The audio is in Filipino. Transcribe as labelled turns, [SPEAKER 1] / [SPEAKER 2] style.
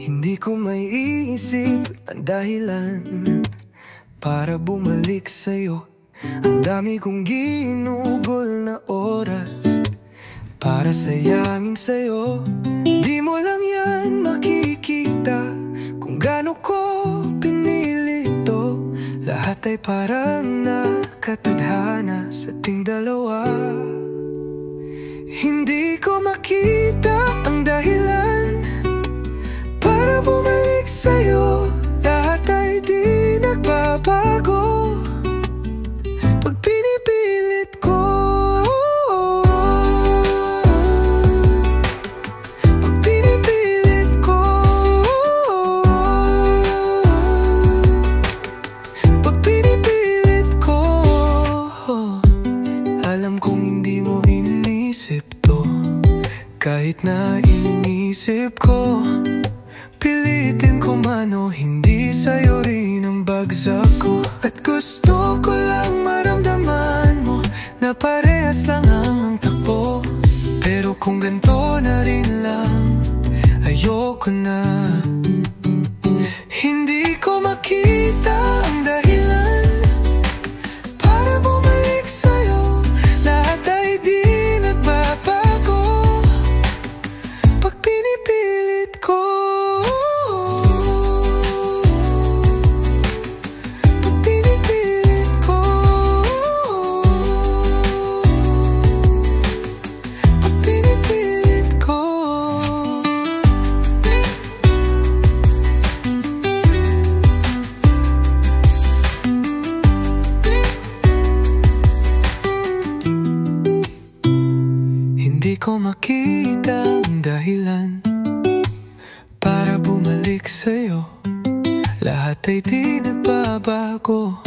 [SPEAKER 1] Hindi ko maiisip ang dahilan para bumalik sa'yo. Ang dami kong ginugol na oras para sayangin sa'yo. Di mo lang yan makikita kung gaano ko pinili to. Lahat ay parang nakatadhana sa ating dalawa. Hindi ko makita ang dahilan para bumalik sa'yo. Lahat ay di nagbabago pag pinipilit ko. Pag pinipilit ko. Pag pinipilit ko. Alam kong hindi mo inisip to, kahit na inisip ko. Pilitin ko man o hindi, sa'yo rin ang bagsak ko. At gusto ko lang maramdaman mo na parehas lang ang takbo. Pero kung ganito na rin lang, ayoko na. Hindi ko makita ang dahilan para bumalik sa'yo. Lahat ay di nagbabago pag pinipilit ko. Hindi ko makita ang dahilan para bumalik sa'yo. Lahat ay di nagbabago